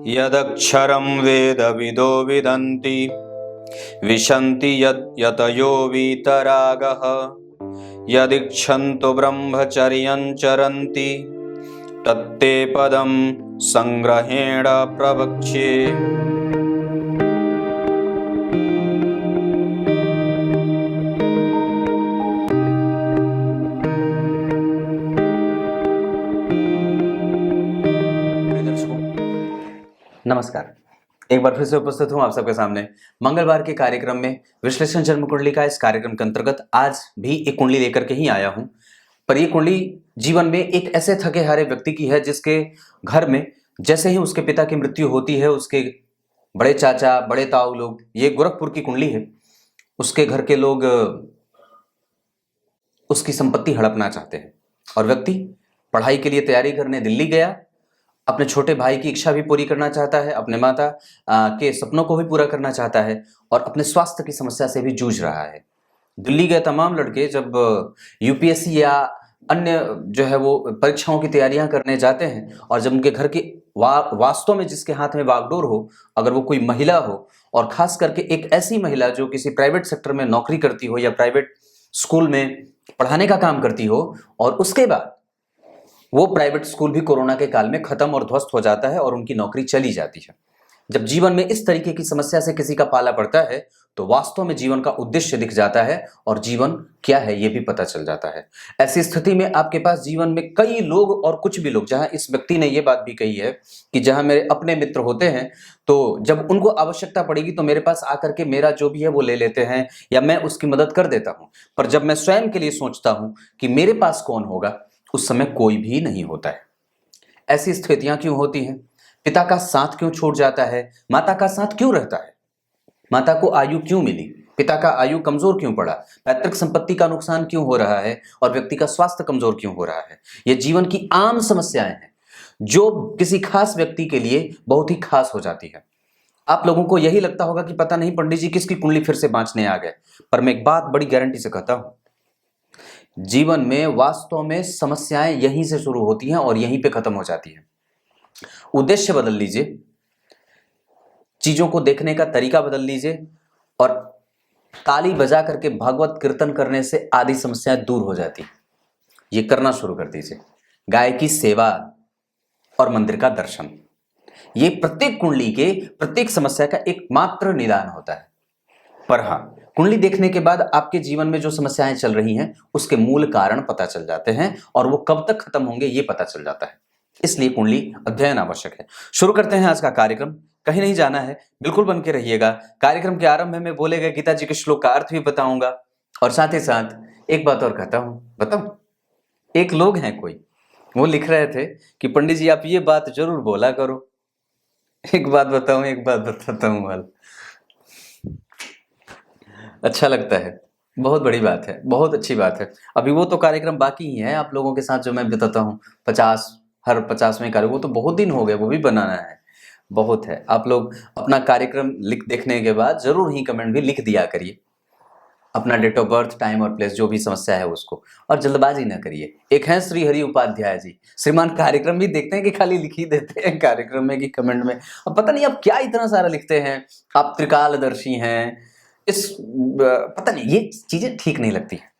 यदक्षरं वेदविदो विदन्ति विशन्ति यतयो वीतरागः यदीक्षन्तु ब्रह्मचर्यं चरन्ति तत्ते पदं संग्रहेण प्रवक्ष्ये। नमस्कार, एक बार फिर से उपस्थित हूं आप सबके सामने मंगलवार के कार्यक्रम में विश्लेषण जन्म कुंडली का। इस कार्यक्रम के अंतर्गत आज भी एक कुंडली लेकर के ही आया हूं, पर यह कुंडली जीवन में एक ऐसे थके हारे व्यक्ति की है जिसके घर में जैसे ही उसके पिता की मृत्यु होती है, उसके बड़े चाचा बड़े ताऊ लोग, ये गोरखपुर की कुंडली है, उसके घर के लोग उसकी संपत्ति हड़पना चाहते हैं और व्यक्ति पढ़ाई के लिए तैयारी करने दिल्ली गया, अपने छोटे भाई की इच्छा भी पूरी करना चाहता है, अपने माता के सपनों को भी पूरा करना चाहता है और अपने स्वास्थ्य की समस्या से भी जूझ रहा है। दिल्ली गए तमाम लड़के जब यूपीएससी या अन्य जो है वो परीक्षाओं की तैयारियां करने जाते हैं और जब उनके घर की वास्तव में जिसके हाथ में बागडोर हो, अगर वो कोई महिला हो और खास करके एक ऐसी महिला जो किसी प्राइवेट सेक्टर में नौकरी करती हो या प्राइवेट स्कूल में पढ़ाने का काम करती हो, और उसके बाद वो प्राइवेट स्कूल भी कोरोना के काल में खत्म और ध्वस्त हो जाता है और उनकी नौकरी चली जाती है। जब जीवन में इस तरीके की समस्या से किसी का पाला पड़ता है तो वास्तव में जीवन का उद्देश्य दिख जाता है और जीवन क्या है ये भी पता चल जाता है। ऐसी स्थिति में आपके पास जीवन में कई लोग और कुछ भी लोग, जहां इस व्यक्ति ने ये बात भी कही है कि जहां मेरे अपने मित्र होते हैं तो जब उनको आवश्यकता पड़ेगी तो मेरे पास आकर के मेरा जो भी है वो ले लेते हैं या मैं उसकी मदद कर देता हूं, पर जब मैं स्वयं के लिए सोचता हूं कि मेरे पास कौन होगा, उस समय कोई भी नहीं होता है। ऐसी स्थितियां क्यों होती हैं? पिता का साथ क्यों छूट जाता है? माता का साथ क्यों रहता है? माता को आयु क्यों मिली? पिता का आयु कमजोर क्यों पड़ा? पैतृक संपत्ति का नुकसान क्यों हो रहा है और व्यक्ति का स्वास्थ्य कमजोर क्यों हो रहा है? ये जीवन की आम समस्याएं हैं जो किसी खास व्यक्ति के लिए बहुत ही खास हो जाती है। आप लोगों को यही लगता होगा कि पता नहीं पंडित जी किसकी कुंडली फिर से बांचने आ गए, पर मैं एक बात बड़ी गारंटी से कहता हूं, जीवन में वास्तव में समस्याएं यहीं से शुरू होती हैं और यहीं पे खत्म हो जाती हैं। उद्देश्य बदल लीजिए, चीजों को देखने का तरीका बदल लीजिए और ताली बजा करके भागवत कीर्तन करने से आदि समस्याएं दूर हो जाती हैं। ये करना शुरू कर दीजिए। गाय की सेवा और मंदिर का दर्शन, ये प्रत्येक कुंडली के प्रत्येक समस्या का एकमात्र निदान होता है। पर हाँ, कुंडली देखने के बाद आपके जीवन में जो समस्याएं चल रही हैं उसके मूल कारण पता चल जाते हैं और वो कब तक खत्म होंगे ये पता चल जाता है। इसलिए कुंडली अध्ययन आवश्यक है। शुरू करते हैं आज का कार्यक्रम। कहीं नहीं जाना है, बिल्कुल बन के रहिएगा। कार्यक्रम के आरंभ में मैं बोले गए गीता जी के श्लोक का अर्थ भी बताऊंगा और साथ ही साथ एक बात और कहता हूं, बताऊं? एक लोग हैं कोई, वो लिख रहे थे कि पंडित जी आप ये बात जरूर बोला करो। एक बात बताऊं, एक बात बताता हूं, हाल अच्छा लगता है, बहुत बड़ी बात है, बहुत अच्छी बात है। अभी वो तो कार्यक्रम बाकी ही है आप लोगों के साथ जो मैं बताता हूँ, 50 हर 50वें कार्यक्रम, वो तो बहुत दिन हो गए, वो भी बनाना है, बहुत है। आप लोग अपना कार्यक्रम लिख देखने के बाद जरूर ही कमेंट भी लिख दिया करिए, अपना डेट ऑफ बर्थ, टाइम और प्लेस, जो भी समस्या है उसको, और जल्दबाजी ना करिए। एक है श्री हरि उपाध्याय जी, श्रीमान कार्यक्रम भी देखते हैं कि खाली लिख ही देते हैं कार्यक्रम में कि कमेंट में। अब पता नहीं आप क्या इतना सारा लिखते हैं, आप त्रिकालदर्शी हैं, पता नहीं, ये चीजें ठीक नहीं लगती है।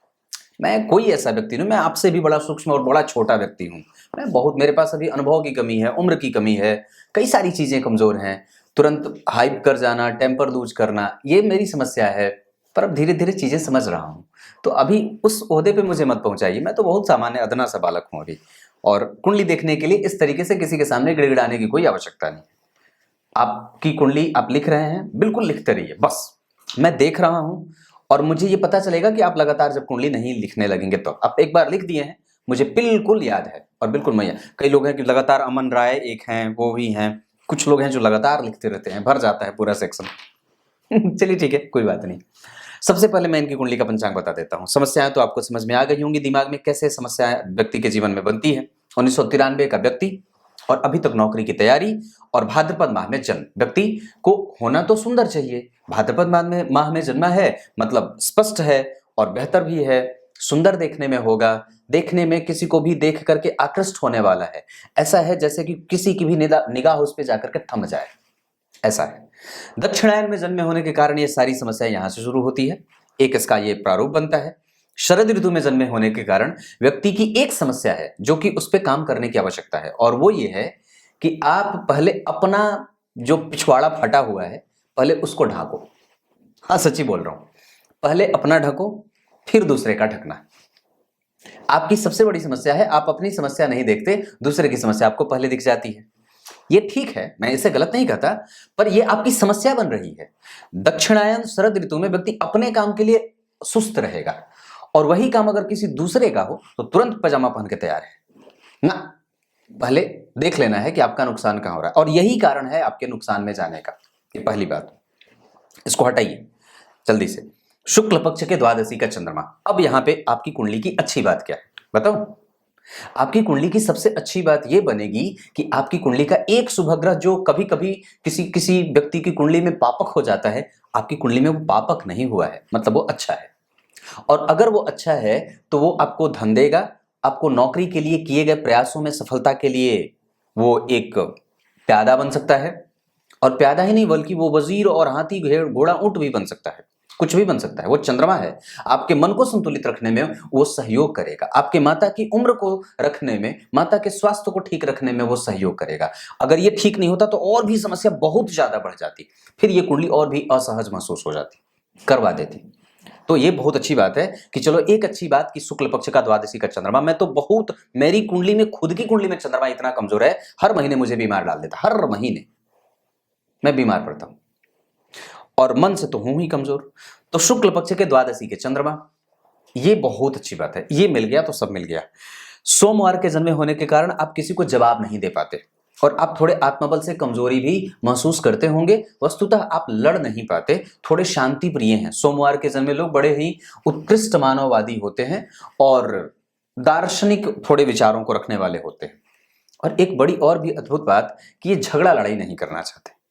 मैं कोई ऐसा व्यक्ति नहीं, मैं आपसे भी बड़ा सूक्ष्म और बड़ा छोटा व्यक्ति हूँ। मैं बहुत, मेरे पास अभी अनुभव की कमी है, उम्र की कमी है, कई सारी चीजें कमजोर हैं। तुरंत हाइप कर जाना, टेम्पर लूज करना, ये मेरी समस्या है। पर अब धीरे धीरे चीजें समझ रहा हूँ, तो अभी उस ओहदे पे मुझे मत पहुंचाइए। मैं तो बहुत सामान्य अदना सा बालक हूँ अभी, और कुंडली देखने के लिए इस तरीके से किसी के सामने गिड़गिड़ाने की कोई आवश्यकता नहीं। आपकी कुंडली आप लिख रहे हैं, बिल्कुल लिखते रहिए, बस मैं देख रहा हूं और मुझे ये पता चलेगा कि आप लगातार जब कुंडली नहीं लिखने लगेंगे तो। आप एक बार लिख दिए हैं, मुझे बिल्कुल याद है और बिल्कुल मैं, कई लोग हैं कि लगातार, अमन राय एक हैं, वो भी हैं, कुछ लोग हैं जो लगातार लिखते रहते हैं, भर जाता है पूरा सेक्शन। चलिए ठीक है, कोई बात नहीं। सबसे पहले मैं इनकी कुंडली का पंचांग बता देता हूँ। समस्याएं तो आपको समझ में आ गई होंगी, दिमाग में कैसे समस्याएं व्यक्ति के जीवन में बनती है। 1993 का व्यक्ति और अभी तक नौकरी की तैयारी और भाद्रपद माह में जन्म। व्यक्ति को होना तो सुंदर चाहिए, भाद्रपद माह में जन्मा है मतलब स्पष्ट है और बेहतर भी है, सुंदर देखने में होगा, देखने में किसी को भी देख करके आकृष्ट होने वाला है। ऐसा है जैसे कि किसी की भी निगाह उस पे जाकर के थम जाए, ऐसा है। दक्षिणायन में जन्मे होने के कारण ये सारी समस्याएं यहां से शुरू होती है। एक इसका ये प्रारूप बनता है। शरद ऋतु में जन्मे होने के कारण व्यक्ति की एक समस्या है जो कि उस पर काम करने की आवश्यकता है, और वो ये है कि आप पहले अपना जो पिछवाड़ा फटा हुआ है पहले उसको ढांको। हाँ, सच्ची बोल रहा हूं, पहले अपना ढको फिर दूसरे का ढकना। आपकी सबसे बड़ी समस्या है आप अपनी समस्या नहीं देखते, दूसरे की समस्या आपको पहले दिख जाती है। ये ठीक है, मैं इसे गलत नहीं कहता, पर ये आपकी समस्या बन रही है। दक्षिणायन शरद ऋतु में व्यक्ति अपने काम के लिए सुस्त रहेगा, और वही काम अगर किसी दूसरे का हो तो तुरंत पजामा पहन के तैयार है ना। पहले देख लेना है कि आपका नुकसान कहां हो रहा है, और यही कारण है आपके नुकसान में जाने का। ये पहली बात, इसको हटाइए जल्दी से। शुक्ल पक्ष के द्वादशी का चंद्रमा। अब यहां पे आपकी कुंडली की अच्छी बात क्या है बताओ। आपकी कुंडली की सबसे अच्छी बात यह बनेगी कि आपकी कुंडली का एक शुभ ग्रह जो कभी कभी किसी व्यक्ति की कुंडली में पापक हो जाता है, आपकी कुंडली में वो पापक नहीं हुआ है, मतलब वो अच्छा है। और अगर वो अच्छा है तो वो आपको धन देगा, आपको नौकरी के लिए किए गए प्रयासों में सफलता के लिए वो एक प्यादा बन सकता है। और प्यादा ही नहीं बल्कि वो वजीर और हाथी घोड़ा ऊंट भी बन सकता है, कुछ भी बन सकता है। वो चंद्रमा है, आपके मन को संतुलित रखने में वो सहयोग करेगा, आपके माता की उम्र को रखने में, माता के स्वास्थ्य को ठीक रखने में वो सहयोग करेगा। अगर ये ठीक नहीं होता तो और भी समस्या बहुत ज्यादा बढ़ जाती, फिर ये कुंडली और भी असहज महसूस हो जाती, करवा देती। तो ये बहुत अच्छी बात है कि चलो एक अच्छी बात कि शुक्ल पक्ष का द्वादशी का चंद्रमा। मैं तो बहुत, मेरी कुंडली में, खुद की कुंडली में चंद्रमा इतना कमजोर है, हर महीने मुझे बीमार डाल देता, हर महीने मैं बीमार पड़ता हूं, और मन से तो हूं ही कमजोर। तो शुक्ल पक्ष के द्वादशी के चंद्रमा, ये बहुत अच्छी बात है। ये मिल गया तो सब मिल गया। सोमवार के जन्मे होने के कारण आप किसी को जवाब नहीं दे पाते, और आप थोड़े आत्मबल से कमजोरी भी महसूस करते होंगे। वस्तुतः आप लड़ नहीं पाते, थोड़े शांति प्रिय हैं। सोमवार के जन्मे लोग बड़े ही उत्कृष्ट मानववादी होते हैं और दार्शनिक थोड़े विचारों को रखने वाले होते हैं। और एक बड़ी और भी अद्भुत बात कि ये झगड़ा लड़ाई नहीं करना चाहते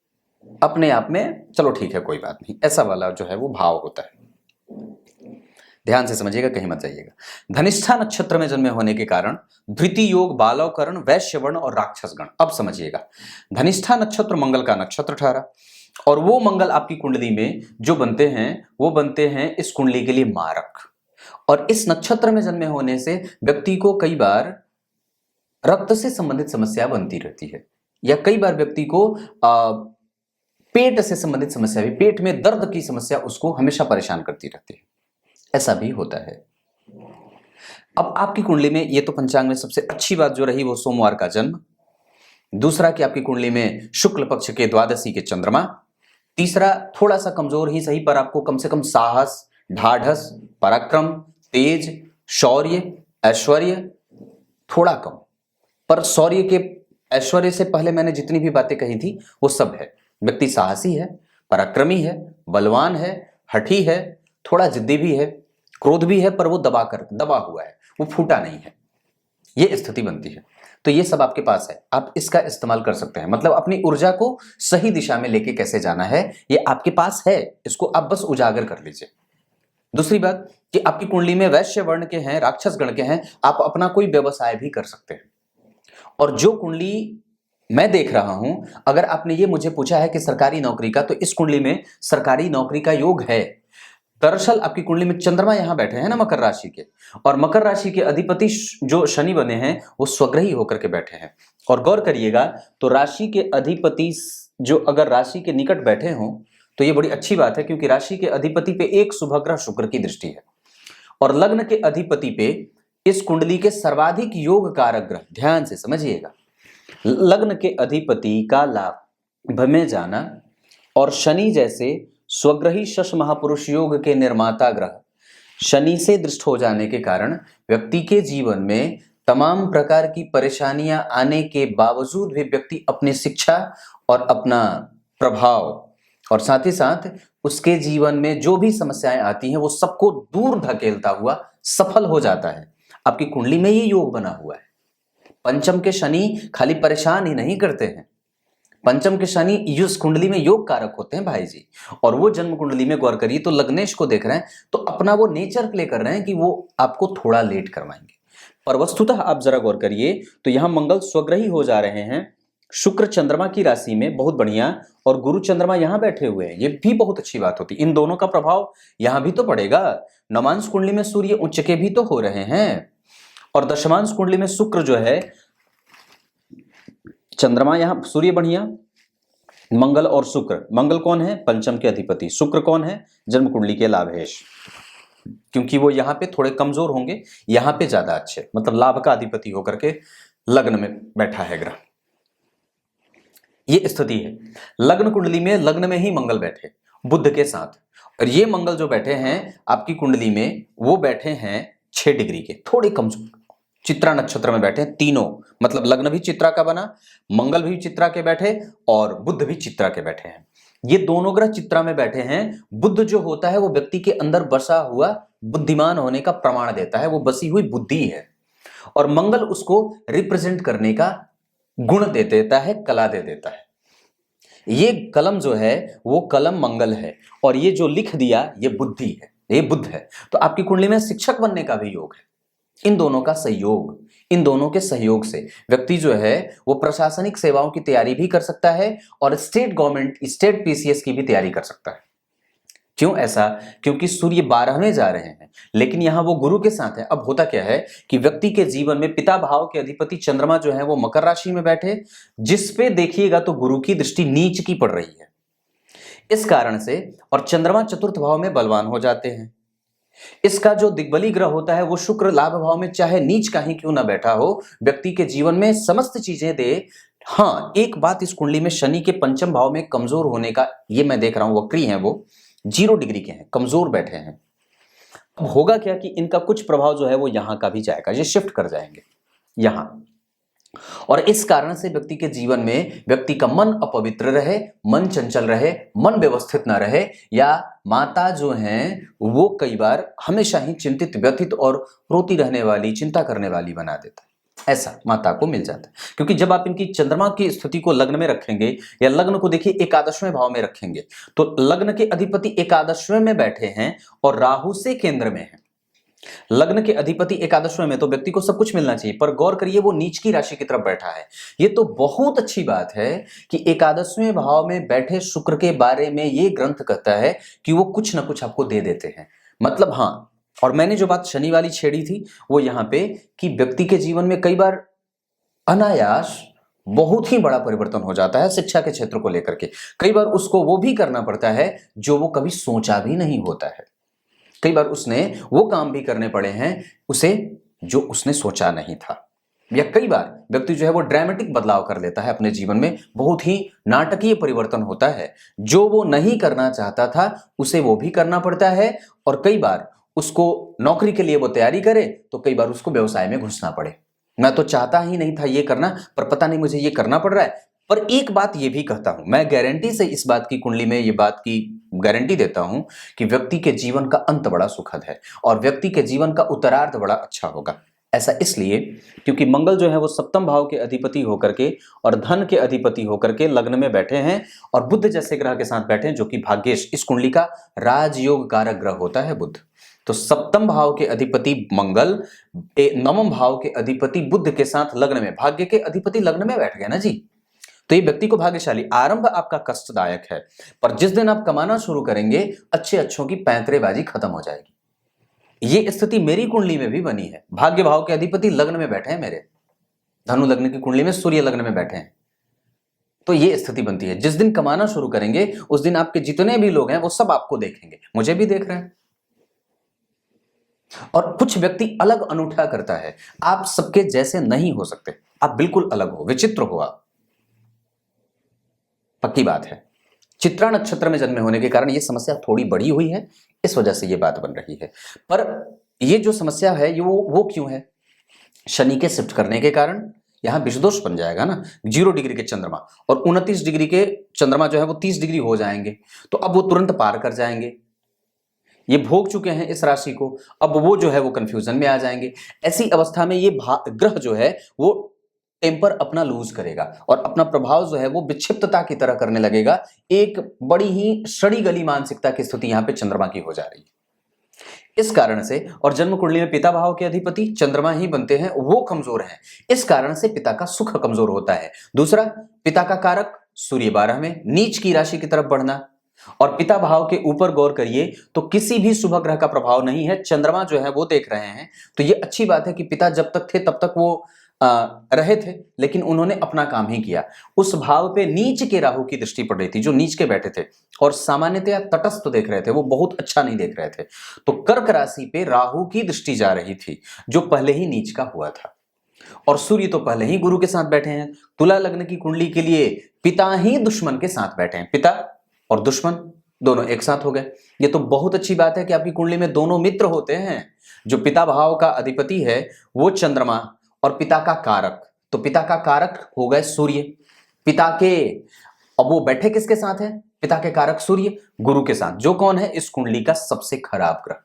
अपने आप में, चलो ठीक है कोई बात नहीं, ऐसा वाला जो है वो भाव होता है। ध्यान से समझिएगा, कहीं मत जाइएगा। धनिष्ठा नक्षत्र में जन्मे होने के कारण धृति योग, बालवकरण, वैश्यवर्ण और राक्षसगण। अब समझिएगा, धनिष्ठा नक्षत्र मंगल का नक्षत्र ठहरा, और वो मंगल आपकी कुंडली में जो बनते हैं वो बनते हैं इस कुंडली के लिए मारक। और इस नक्षत्र में जन्मे होने से व्यक्ति को कई बार रक्त से संबंधित समस्या बनती रहती है, या कई बार व्यक्ति को पेट से संबंधित समस्या भी, पेट में दर्द की समस्या उसको हमेशा परेशान करती रहती है, ऐसा भी होता है। अब आपकी कुंडली में, ये तो पंचांग में सबसे अच्छी बात जो रही वो सोमवार का जन्म, दूसरा कि आपकी कुंडली में शुक्ल पक्ष के द्वादशी के चंद्रमा, तीसरा थोड़ा सा कमजोर ही सही पर आपको कम से कम साहस, ढाढ़स, पराक्रम, तेज, शौर्य, ऐश्वर्य, थोड़ा कम, पर शौर्य के, ऐश्वर्य से पहले मैंने जितनी भी बातें कही थी वो सब है। व्यक्ति साहसी है, पराक्रमी है, बलवान है, हठी है, थोड़ा जिद्दी भी है, क्रोध भी है, पर वो दबा हुआ है, वो फूटा नहीं है, ये स्थिति बनती है। तो ये सब आपके पास है, आप इसका इस्तेमाल कर सकते हैं। मतलब अपनी ऊर्जा को सही दिशा में लेके कैसे जाना है ये आपके पास है, इसको आप बस उजागर कर लीजिए। दूसरी बात कि आपकी कुंडली में वैश्य वर्ण के हैं, राक्षस गण के हैं, आप अपना कोई व्यवसाय भी कर सकते हैं। और जो कुंडली मैं देख रहा हूं, अगर आपने ये मुझे पूछा है कि सरकारी नौकरी का, तो इस कुंडली में सरकारी नौकरी का योग है। दरअसल आपकी कुंडली में चंद्रमा यहां बैठे हैं ना मकर राशि के, और मकर राशि के अधिपति जो शनि बने हैं वो स्वग्रही होकर के बैठे हैं। और गौर करिएगा तो राशि के अधिपति जो अगर राशि के निकट बैठे हों तो ये बड़ी अच्छी बात है, क्योंकि राशि के अधिपति पे एक शुभ ग्रह शुक्र की दृष्टि है, और लग्न के अधिपति पे इस कुंडली के सर्वाधिक योग कारक ग्रह, ध्यान से समझिएगा, लग्न के अधिपति का लाभ में जाना और शनि जैसे स्वग्रही शश महापुरुष योग के निर्माता ग्रह शनि से दृष्ट हो जाने के कारण व्यक्ति के जीवन में तमाम प्रकार की परेशानियां आने के बावजूद भी व्यक्ति अपनी शिक्षा और अपना प्रभाव और साथ ही साथ उसके जीवन में जो भी समस्याएं आती हैं वो सबको दूर धकेलता हुआ सफल हो जाता है। आपकी कुंडली में ये योग बना हुआ है। पंचम के शनि खाली परेशान ही नहीं करते हैं, पंचम के शनि इस कुंडली में योग कारक होते हैं भाई जी। और वो जन्म कुंडली में गौर करिए तो लग्नेश को देख रहे हैं तो अपना वो नेचर प्ले कर रहे हैं कि वो आपको थोड़ा लेट करवाएंगे। और वस्तुतः आप जरा गौर करिए तो यहां मंगल स्वग्रही हो जा रहे हैं शुक्र चंद्रमा की राशि में, बहुत बढ़िया, और गुरु चंद्रमा यहां बैठे हुए हैं, ये भी बहुत अच्छी बात होती। इन दोनों का प्रभाव यहां भी तो पड़ेगा। नवांश कुंडली में सूर्य उच्च के भी तो हो रहे हैं, और दशमांश कुंडली में शुक्र जो है, चंद्रमा यहां, सूर्य बढ़िया, मंगल और शुक्र। मंगल कौन है? पंचम के अधिपति। शुक्र कौन है? जन्म कुंडली के लाभेश, क्योंकि वो यहां पे थोड़े कमजोर होंगे, यहां पे ज्यादा अच्छे, मतलब लाभ का अधिपति होकर के लग्न में बैठा है ग्रह। ये स्थिति है। लग्न कुंडली में, लग्न में ही मंगल बैठे बुध के साथ, और ये मंगल जो बैठे हैं आपकी कुंडली में, वो बैठे हैं 6 डिग्री के, थोड़े कमजोर, चित्रा नक्षत्र में बैठे हैं तीनों, मतलब लग्न भी चित्रा का बना, मंगल भी चित्रा के बैठे और बुध भी चित्रा के बैठे हैं। ये दोनों ग्रह चित्रा में बैठे हैं। बुध जो होता है वो व्यक्ति के अंदर बसा हुआ बुद्धिमान होने का प्रमाण देता है, वो बसी हुई बुद्धि है, और मंगल उसको रिप्रेजेंट करने का गुण दे देता है, कला दे देता है। ये कलम जो है वो कलम मंगल है, और ये जो लिख दिया ये बुद्धि है, ये बुध है। तो आपकी कुंडली में शिक्षक बनने का भी योग है। इन दोनों का सहयोग, इन दोनों के सहयोग से व्यक्ति जो है वो प्रशासनिक सेवाओं की तैयारी भी कर सकता है, और स्टेट गवर्नमेंट, स्टेट पीसीएस की भी तैयारी कर सकता है। क्यों ऐसा? क्योंकि सूर्य 12वें जा रहे हैं, लेकिन यहां वो गुरु के साथ है। अब होता क्या है कि व्यक्ति के जीवन में पिता भाव के अधिपति चंद्रमा जो है वो मकर राशि में बैठे, जिसपे देखिएगा तो गुरु की दृष्टि नीच की पड़ रही है इस कारण से, और चंद्रमा चतुर्थ भाव में बलवान हो जाते हैं। इसका जो दिग्बली ग्रह होता है वो शुक्र लाभ भाव में चाहे नीच का ही क्यों ना बैठा हो, व्यक्ति के जीवन में समस्त चीजें दे। हाँ, एक बात इस कुंडली में शनि के पंचम भाव में कमजोर होने का, ये मैं देख रहा हूं, वक्री हैं वो, 0 डिग्री के हैं, कमजोर बैठे हैं। अब होगा क्या कि इनका कुछ प्रभाव जो है वो यहां का भी जाएगा, ये शिफ्ट कर जाएंगे यहां, और इस कारण से व्यक्ति के जीवन में व्यक्ति का मन अपवित्र रहे, मन चंचल रहे, मन व्यवस्थित ना रहे, या माता जो हैं वो कई बार हमेशा ही चिंतित, व्यथित और रोती रहने वाली, चिंता करने वाली बना देता है। ऐसा माता को मिल जाता है, क्योंकि जब आप इनकी चंद्रमा की स्थिति को लग्न में रखेंगे, या लग्न को देखिए एकादशवें भाव में रखेंगे, तो लग्न के अधिपति एकादशवें में बैठे हैं और राहु से केंद्र में है। लग्न के अधिपति एकादशवें में, तो व्यक्ति को सब कुछ मिलना चाहिए, पर गौर करिए वो नीच की राशि की तरफ बैठा है। ये तो बहुत अच्छी बात है कि एकादशवें भाव में बैठे शुक्र के बारे में ये ग्रंथ कहता है कि वो कुछ ना कुछ आपको दे देते हैं। मतलब हाँ, और मैंने जो बात शनि वाली छेड़ी थी वो यहां पे, कि व्यक्ति के जीवन में कई बार अनायास बहुत ही बड़ा परिवर्तन हो जाता है शिक्षा के क्षेत्र को लेकर के। कई बार उसको वो भी करना पड़ता है जो वो कभी सोचा भी नहीं होता है। कई बार उसने वो काम भी करने पड़े हैं उसे जो उसने सोचा नहीं था, या कई बार व्यक्ति जो है वो ड्रामेटिक बदलाव कर लेता है अपने जीवन में, बहुत ही नाटकीय परिवर्तन होता है। जो वो नहीं करना चाहता था उसे वो भी करना पड़ता है, और कई बार उसको नौकरी के लिए वो तैयारी करे तो कई बार उसको व्यवसाय में घुसना पड़े। मैं तो चाहता ही नहीं था ये करना, पर पता नहीं मुझे ये करना पड़ रहा है। पर एक बात ये भी कहता हूं, मैं गारंटी से इस बात की, कुंडली में ये बात की गारंटी देता हूं कि व्यक्ति के जीवन का अंत बड़ा सुखद है, और व्यक्ति के जीवन का उत्तरार्ध बड़ा अच्छा होगा। ऐसा इसलिए क्योंकि मंगल जो है वो सप्तम भाव के अधिपति होकर के और धन के अधिपति होकर के लग्न में बैठे हैं, और बुध जैसे ग्रह के साथ बैठे हैं जो कि भाग्येश, इस कुंडली का राजयोग कारक ग्रह होता है बुध। तो सप्तम भाव के अधिपति मंगल, नवम भाव के अधिपति बुध के साथ लग्न में, भाग्य के अधिपति लग्न में बैठ गए ना जी। तो ये व्यक्ति को भाग्यशाली, आरंभ आपका कष्टदायक है, पर जिस दिन आप कमाना शुरू करेंगे अच्छे अच्छों की पैंतरेबाजी खत्म हो जाएगी। ये स्थिति मेरी कुंडली में भी बनी है। भाग्य भाव के अधिपति लग्न में बैठे हैं मेरे, धनु लग्न की कुंडली में सूर्य लग्न में बैठे हैं, तो ये स्थिति बनती है। जिस दिन कमाना शुरू करेंगे उस दिन आपके जितने भी लोग हैं वो सब आपको देखेंगे, मुझे भी देख रहे हैं। और कुछ व्यक्ति अलग अनूठा करता है, आप सबके जैसे नहीं हो सकते, आप बिल्कुल अलग हो, विचित्र हो आप, पक्की बात है। चित्रा नक्षत्र में जन्मे होने के कारण ये समस्या थोड़ी बड़ी हुई है, इस वजह से ये बात बन रही है। पर ये जो समस्या है ये वो क्यों है? शनि के शिफ्ट करने के कारण यहां विषदोष बन जाएगा ना। 0 डिग्री के चंद्रमा और 29 डिग्री के चंद्रमा जो है वो 30 डिग्री हो जाएंगे, तो अब वो तुरंत पार कर जाएंगे। ये भोग चुके हैं इस राशि को, अब वो जो है वो कंफ्यूजन में आ जाएंगे। ऐसी अवस्था में ये ग्रह जो है वो टेम्पर अपना लूज करेगा और अपना प्रभाव जो है वो विक्षिप्तता की तरह करने लगेगा। एक बड़ी ही सड़ी गली मानसिकता की स्थिति यहां पे चंद्रमा की हो जा रही है। इस कारण से, और जन्म कुंडली में पिता भाव के अधिपति चंद्रमा ही बनते हैं, वो कमजोर हैं, इस कारण से पिता का सुख कमजोर होता है। दूसरा, पिता का कारक सूर्य 12 में, नीच की राशि की तरफ बढ़ना, और पिता भाव के ऊपर गौर करिए तो किसी भी शुभ ग्रह का प्रभाव नहीं है, चंद्रमा जो है वो देख रहे हैं। तो ये अच्छी बात है कि पिता जब तक थे तब तक वो रहे थे, लेकिन उन्होंने अपना काम ही किया। उस भाव पे नीच के राहु की दृष्टि पड़ रही थी, जो नीच के बैठे थे, और सामान्यतया तटस्थ देख रहे थे, वो बहुत अच्छा नहीं देख रहे थे। तो कर्क राशि पे राहु की दृष्टि जा रही थी, जो पहले ही नीच का हुआ था, और सूर्य तो पहले ही गुरु के साथ बैठे हैं। तुला लग्न की कुंडली के लिए पिता ही दुश्मन के साथ बैठे हैं, पिता और दुश्मन दोनों एक साथ हो गए। ये तो बहुत अच्छी बात है कि आपकी कुंडली में दोनों मित्र होते हैं। जो पिता भाव का अधिपति है वो चंद्रमा, और पिता का कारक, तो पिता का कारक हो गए सूर्य, पिता के, अब वो बैठे किसके साथ है? पिता के कारक सूर्य गुरु के साथ, जो कौन है इस कुंडली का सबसे खराब ग्रह।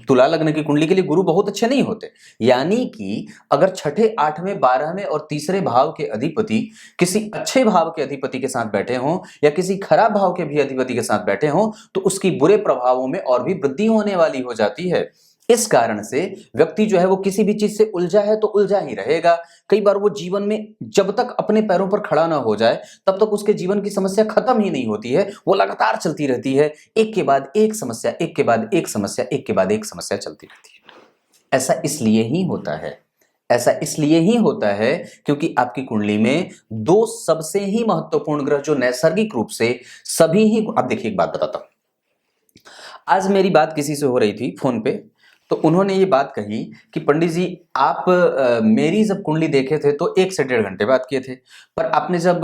तुला लग्न की कुंडली के लिए गुरु बहुत अच्छे नहीं होते, यानी कि अगर छठे, आठवें, 12वें और तीसरे भाव के अधिपति किसी अच्छे भाव के अधिपति के साथ बैठे हों, या किसी खराब भाव के भी अधिपति के साथ बैठे हों, तो उसकी बुरे प्रभावों में और भी वृद्धि होने वाली हो जाती है। इस कारण से व्यक्ति जो है वो किसी भी चीज से उलझा है तो उलझा ही रहेगा। कई बार वो जीवन में जब तक अपने पैरों पर खड़ा ना हो जाए तब तक उसके जीवन की समस्या खत्म ही नहीं होती है, वो लगातार चलती रहती है, एक के बाद एक समस्या, एक के बाद एक समस्या, एक के बाद एक समस्या चलती रहती है। ऐसा इसलिए ही होता है, ऐसा इसलिए ही होता है क्योंकि आपकी कुंडली में दो सबसे ही महत्वपूर्ण ग्रह, जो नैसर्गिक रूप से सभी ही, अब देखिए एक बात बताता हूं। आज मेरी बात किसी से हो रही थी फोन पे, तो उन्होंने ये बात कही कि पंडित जी आप मेरी जब कुंडली देखे थे तो 1 से 1.5 घंटे बात किए थे, पर आपने जब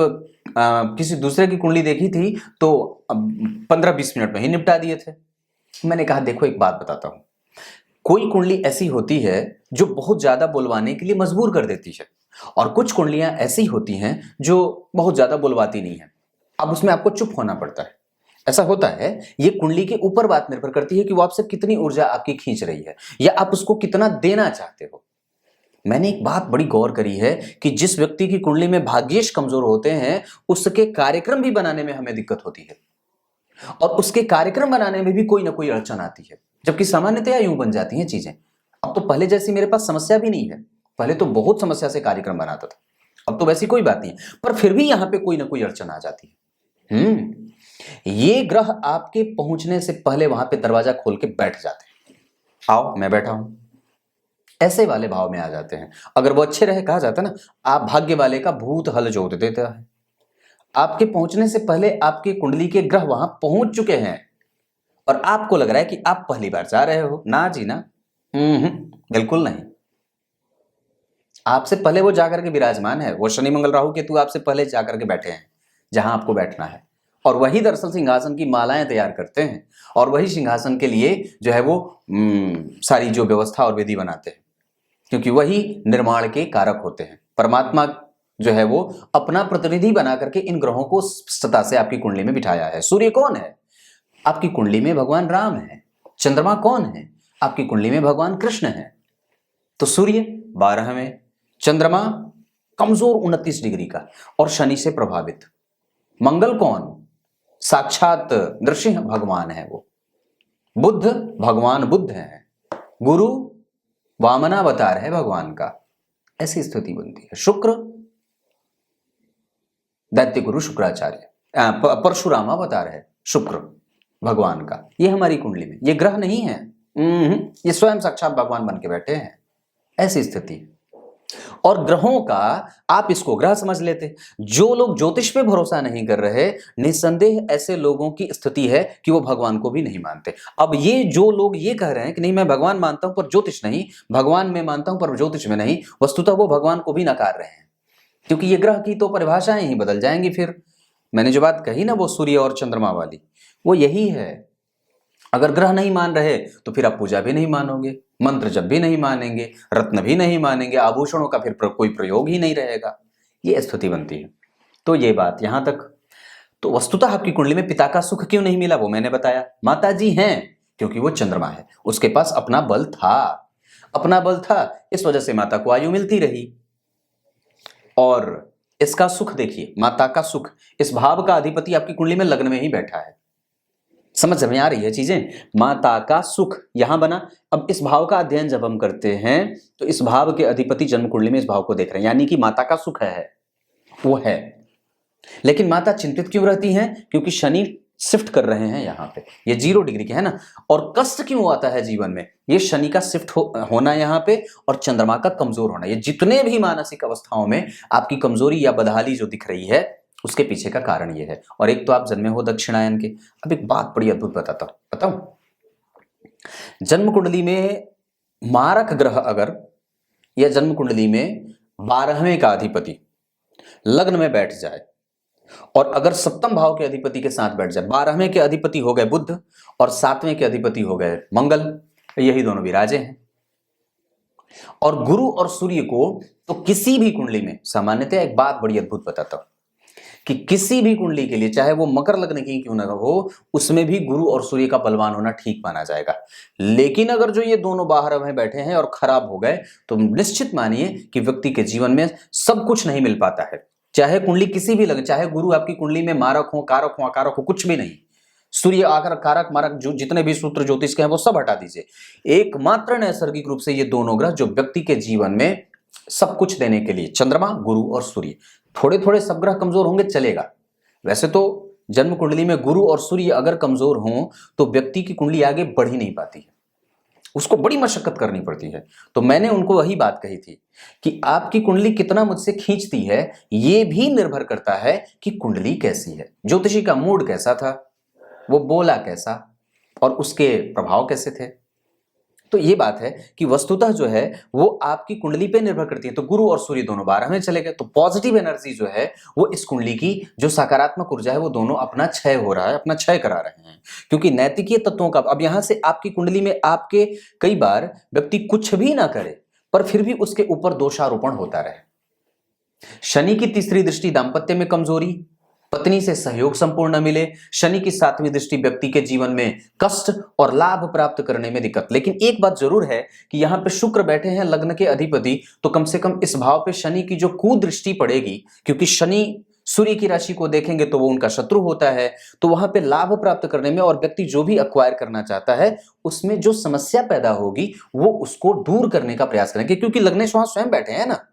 किसी दूसरे की कुंडली देखी थी तो 15-20 मिनट में ही निपटा दिए थे। मैंने कहा देखो एक बात बताता हूँ, कोई कुंडली ऐसी होती है जो बहुत ज्यादा बुलवाने के लिए मजबूर कर देती है, और कुछ कुंडलियां ऐसी होती हैं जो बहुत ज्यादा बुलवाती नहीं है, अब उसमें आपको चुप होना पड़ता है। ऐसा होता है, ये कुंडली के ऊपर बात निर्भर करती है कि वो आपसे कितनी ऊर्जा आपकी खींच रही है, या आप उसको कितना देना चाहते हो। मैंने एक बात बड़ी गौर करी है कि जिस व्यक्ति की कुंडली में भाग्येश कमजोर होते हैं, उसके कार्यक्रम भी बनाने में हमें दिक्कत होती है, और उसके कार्यक्रम बनाने में भी कोई ना कोई अड़चन आती है, जबकि सामान्यतया यूं बन जाती हैं चीजें। अब तो पहले जैसी मेरे पास समस्या भी नहीं है, पहले तो बहुत समस्या से कार्यक्रम बनाता था, अब तो वैसी कोई बात नहीं है, पर फिर भी यहां पे कोई ना कोई अड़चन आ जाती है। ये ग्रह आपके पहुंचने से पहले वहां पे दरवाजा खोल के बैठ जाते हैं, आओ मैं बैठा हूं, ऐसे वाले भाव में आ जाते हैं। अगर वो अच्छे रहे, कहा जाता है ना, आप भाग्य वाले का भूत हल जोत देता है। आपके पहुंचने से पहले आपकी कुंडली के ग्रह वहां पहुंच चुके हैं, और आपको लग रहा है कि आप पहली बार जा रहे हो। ना जी ना, बिल्कुल नहीं। आपसे पहले वो जाकर के विराजमान है, वो शनि मंगल राहु केतु आपसे पहले जाकर के बैठे हैं जहां आपको बैठना है, और वही दरअसल सिंहासन की मालाएं तैयार करते हैं, और वही सिंहासन के लिए जो है वो सारी जो व्यवस्था और विधि बनाते हैं, क्योंकि वही निर्माण के कारक होते हैं। परमात्मा जो है वो अपना प्रतिनिधि बना करके इन ग्रहों को सत्ता से आपकी कुंडली में बिठाया है। सूर्य कौन है? आपकी कुंडली में भगवान राम है। चंद्रमा कौन है? आपकी कुंडली में भगवान कृष्ण है। तो सूर्य 12 में, चंद्रमा कमजोर 29 डिग्री का और शनि से प्रभावित। मंगल कौन? साक्षात नृसिंह भगवान है वो। बुध भगवान बुद्ध है। गुरु वामनावतार है भगवान का। ऐसी स्थिति बनती है। शुक्र दैत्य गुरु शुक्राचार्य, परशुराम अवतार है शुक्र भगवान का। ये हमारी कुंडली में ये ग्रह नहीं है, ये स्वयं साक्षात भगवान बन के बैठे हैं। ऐसी स्थिति। और ग्रहों का आप इसको ग्रह समझ लेते। जो लोग ज्योतिष पे भरोसा नहीं कर रहे, निस्संदेह ऐसे लोगों की स्थिति है कि वो भगवान को भी नहीं मानते। अब ये जो लोग ये कह रहे हैं कि नहीं मैं भगवान मानता हूं पर ज्योतिष नहीं, भगवान में मानता हूं पर ज्योतिष में नहीं, वस्तुतः वो भगवान को भी नकार रहे हैं, क्योंकि ये ग्रह की तो परिभाषाएं ही बदल जाएंगी। फिर मैंने जो बात कही ना वो सूर्य और चंद्रमा वाली, वो यही है। अगर ग्रह नहीं मान रहे तो फिर आप पूजा भी नहीं मानोगे, मंत्र जब भी नहीं मानेंगे, रत्न भी नहीं मानेंगे, आभूषणों का फिर कोई प्रयोग ही नहीं रहेगा। ये स्थिति बनती है। तो ये बात यहां तक। तो वस्तुतः आपकी कुंडली में पिता का सुख क्यों नहीं मिला वो मैंने बताया। माता जी हैं क्योंकि वो चंद्रमा है, उसके पास अपना बल था, अपना बल था, इस वजह से माता को आयु मिलती रही। और इसका सुख देखिए, माता का सुख, इस भाव का अधिपति आपकी कुंडली में लग्न में ही बैठा है। समझ में आ रही है चीजें? माता का सुख यहां बना। अब इस भाव का अध्ययन जब हम करते हैं तो इस भाव के अधिपति जन्म कुंडली में इस भाव को देख रहे हैं, यानी कि माता का सुख है, वो है। लेकिन माता चिंतित क्यों रहती हैं? क्योंकि शनि शिफ्ट कर रहे हैं यहां पे, ये 0 डिग्री के है ना। और कष्ट क्यों आता है जीवन में? ये शनि का शिफ्ट होना यहां पे और चंद्रमा का कमजोर होना। ये जितने भी मानसिक अवस्थाओं में आपकी कमजोरी या बदहाली जो दिख रही है उसके पीछे का कारण ये है। और एक तो आप जन्मे हो दक्षिणायन के। अब एक बात बड़ी अद्भुत बताऊं। जन्म कुंडली में मारक ग्रह अगर, या जन्म कुंडली में 12वें का अधिपति लग्न में बैठ जाए और अगर सप्तम भाव के अधिपति के साथ बैठ जाए, 12वें के अधिपति हो गए बुध और 7वें के अधिपति हो गए मंगल, यही दोनों विराजे हैं। और गुरु और सूर्य को तो किसी भी कुंडली में, सामान्यतः एक बात बड़ी अद्भुत बताता हूं कि किसी भी कुंडली के लिए, चाहे वो मकर लग्न की क्यों ना हो, उसमें भी गुरु और सूर्य का बलवान होना ठीक माना जाएगा। लेकिन अगर जो ये दोनों बाहर में बैठे हैं और खराब हो गए तो निश्चित मानिए कि व्यक्ति के जीवन में सब कुछ नहीं मिल पाता है। चाहे कुंडली किसी भी लगे, चाहे गुरु आपकी कुंडली में मारक हो, कारक हो, अकारक हो, कुछ भी नहीं, सूर्य आकर कारक मारक जो जितने भी सूत्र ज्योतिष के हैं वो सब हटा दीजिए। एकमात्र नैसर्गिक रूप से ये दोनों ग्रह जो व्यक्ति के जीवन में सब कुछ देने के लिए, चंद्रमा, गुरु और सूर्य। थोड़े थोड़े सब ग्रह कमजोर होंगे चलेगा। वैसे तो जन्म कुंडली में गुरु और सूर्य अगर कमजोर हों तो व्यक्ति की कुंडली आगे बढ़ ही नहीं पाती है, उसको बड़ी मशक्कत करनी पड़ती है। तो मैंने उनको वही बात कही थी कि आपकी कुंडली कितना मुझसे खींचती है ये भी निर्भर करता है कि कुंडली कैसी है, ज्योतिषी का मूड कैसा था, वो बोला कैसा और उसके प्रभाव कैसे थे। तो ये बात है कि वस्तुतः जो है वो आपकी कुंडली पे निर्भर करती है। तो गुरु और सूर्य दोनों 12 में चले गए तो पॉजिटिव एनर्जी जो है वो इस कुंडली की जो सकारात्मक ऊर्जा है वो दोनों अपना क्षय हो रहा है, अपना क्षय करा रहे हैं। क्योंकि नैतिकीय तत्वों का, अब यहां से आपकी कुंडली में आपके कई बार व्यक्ति कुछ भी ना करे पर फिर भी उसके ऊपर दोषारोपण होता रहे। शनि की तीसरी दृष्टि दाम्पत्य में कमजोरी, पत्नी से सहयोग संपूर्ण न मिले। शनि की 7वीं दृष्टि व्यक्ति के जीवन में कष्ट और लाभ प्राप्त करने में दिक्कत। लेकिन एक बात जरूर है कि यहां पे शुक्र बैठे हैं लग्न के अधिपति, तो कम से कम इस भाव पे शनि की जो कुदृष्टि पड़ेगी, क्योंकि शनि सूर्य की राशि को देखेंगे तो वो उनका शत्रु होता है, तो वहां पे लाभ प्राप्त करने में और व्यक्ति जो भी अक्वायर करना चाहता है उसमें जो समस्या पैदा होगी वो उसको दूर करने का प्रयास करेंगे। क्योंकि लग्नेश वहां स्वयं बैठे हैं ना।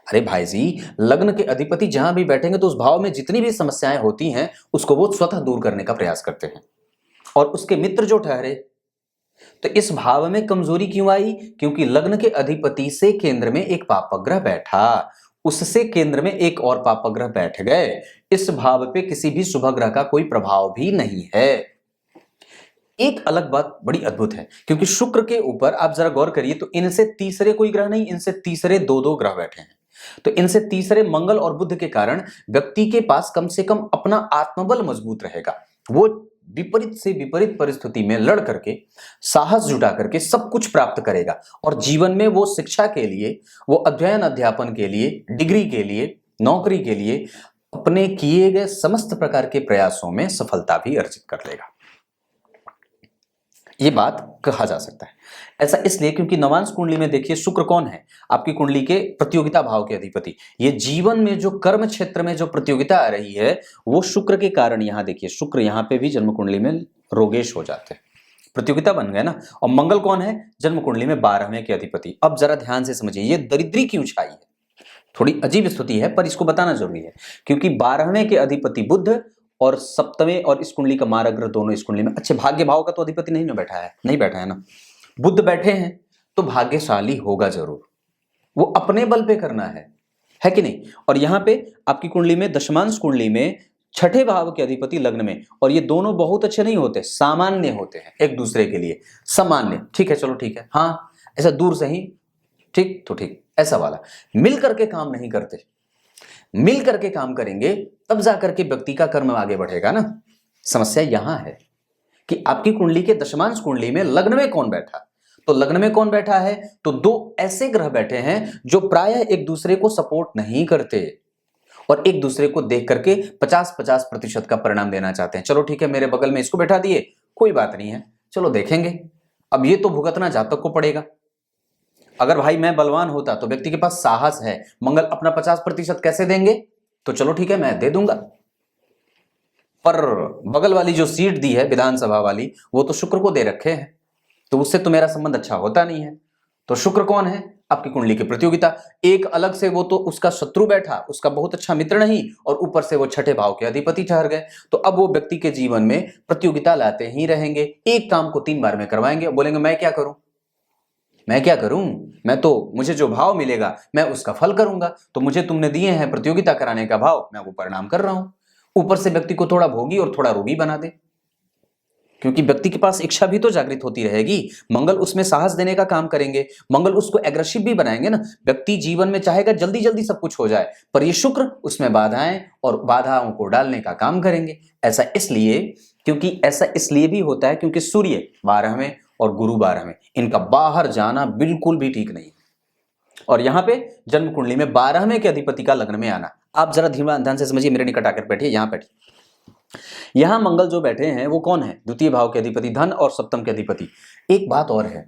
अरे भाई जी, लग्न के अधिपति जहां भी बैठेंगे तो उस भाव में जितनी भी समस्याएं होती हैं उसको वो स्वतः दूर करने का प्रयास करते हैं। और उसके मित्र जो ठहरे, तो इस भाव में कमजोरी क्यों आई? क्योंकि लग्न के अधिपति से केंद्र में एक पापग्रह बैठा, उससे केंद्र में एक और पापग्रह बैठ गए। इस भाव पे किसी भी शुभ ग्रह का कोई प्रभाव भी नहीं है। एक अलग बात बड़ी अद्भुत है, क्योंकि शुक्र के ऊपर आप जरा गौर करिए तो इनसे तीसरे कोई ग्रह नहीं, इनसे तीसरे दो ग्रह बैठे हैं। तो इनसे तीसरे मंगल और बुध के कारण व्यक्ति के पास कम से कम अपना आत्मबल मजबूत रहेगा। वो विपरीत से विपरीत परिस्थिति में लड़ करके, साहस जुटा करके सब कुछ प्राप्त करेगा और जीवन में वो शिक्षा के लिए, वो अध्ययन अध्यापन के लिए, डिग्री के लिए, नौकरी के लिए अपने किए गए समस्त प्रकार के प्रयासों में सफलता भी अर्जित कर लेगा। ये बात कहा जा सकता है। ऐसा इसलिए क्योंकि नवांश कुंडली में देखिए शुक्र कौन है? आपकी कुंडली के प्रतियोगिता भाव के अधिपति। ये जीवन में जो कर्म क्षेत्र में जो प्रतियोगिता आ रही है वो शुक्र के कारण, यहां देखिए शुक्र यहां पे भी जन्म कुंडली में रोगेश हो जाते हैं, प्रतियोगिता बन गए ना। और मंगल कौन है? जन्म कुंडली में 12वें के अधिपति। अब जरा ध्यान से समझिए ये दरिद्री क्यों छाई है। थोड़ी अजीब स्थिति है पर इसको बताना जरूरी है, क्योंकि 12वें के अधिपति बुध और 7वें और इस कुंडली का मारक ग्रह दोनों इस कुंडली में, अच्छे भाग्य भाव का तो अधिपति नहीं बैठा है ना। बुध बैठे हैं तो भाग्यशाली होगा जरूर, वो अपने बल पे करना है कि नहीं। और यहां पे आपकी कुंडली में दशमांश कुंडली में 6ठे भाव के अधिपति लग्न में, और ये दोनों बहुत अच्छे नहीं होते, सामान्य होते हैं एक दूसरे के लिए, सामान्य। ठीक है, चलो ठीक है, हाँ ऐसा दूर से ही ठीक तो ठीक, ऐसा वाला मिल करके काम नहीं करते। मिल करके काम करेंगे तब जाकर के व्यक्ति का कर्म आगे बढ़ेगा ना। समस्या यहां है कि आपकी कुंडली के दशमांश कुंडली में लग्न में कौन बैठा, तो लग्न में कौन बैठा है? तो दो ऐसे ग्रह बैठे हैं जो प्रायः एक दूसरे को सपोर्ट नहीं करते और एक दूसरे को देख करके 50-50% का परिणाम देना चाहते हैं। चलो ठीक है, मेरे बगल में इसको बैठा दिए, कोई बात नहीं है, चलो देखेंगे। अब ये तो भुगतना जातक को पड़ेगा। अगर भाई मैं बलवान होता तो व्यक्ति के पास साहस है, मंगल अपना 50% कैसे देंगे, तो चलो ठीक है मैं दे दूंगा। पर बगल वाली जो सीट दी है विधानसभा वाली, वो तो शुक्र को दे रखे हैं, तो उससे तो मेरा संबंध अच्छा होता नहीं है। तो शुक्र कौन है? आपकी कुंडली की प्रतियोगिता। एक अलग से वो तो उसका शत्रु बैठा, उसका बहुत अच्छा मित्र नहीं, और ऊपर से वो छठे भाव के अधिपति ठहर गए। तो अब वो व्यक्ति के जीवन में प्रतियोगिता लाते ही रहेंगे। एक काम को 3 बार में करवाएंगे, बोलेंगे मैं क्या करूं, मैं क्या करूं, मैं तो, मुझे जो भाव मिलेगा मैं उसका फल करूंगा। तो मुझे तुमने दिए हैं प्रतियोगिता कराने का भाव, मैं वो परिणाम कर रहा हूं। ऊपर से व्यक्ति को थोड़ा भोगी और थोड़ा रोगी बना दे, क्योंकि व्यक्ति के पास इच्छा भी तो जागृत होती रहेगी। मंगल उसमें साहस देने का काम करेंगे, मंगल उसको एग्रेसिव भी बनाएंगे ना। व्यक्ति जीवन में चाहेगा जल्दी जल्दी सब कुछ हो जाए, पर ये शुक्र उसमें बाधाएं और बाधाओं को डालने का काम करेंगे। ऐसा इसलिए भी होता है क्योंकि सूर्य 12वें और गुरु 12वें, इनका बाहर जाना बिल्कुल भी ठीक नहीं। और यहाँ पे जन्म कुंडली में 12वें के अधिपति का लग्न में आना, आप जरा ध्यान से समझिए, मेरे निकट आकर बैठिए, यहाँ बैठिए। यहां मंगल जो बैठे हैं वो कौन है? द्वितीय भाव के अधिपति, धन और सप्तम के अधिपति। एक बात और है,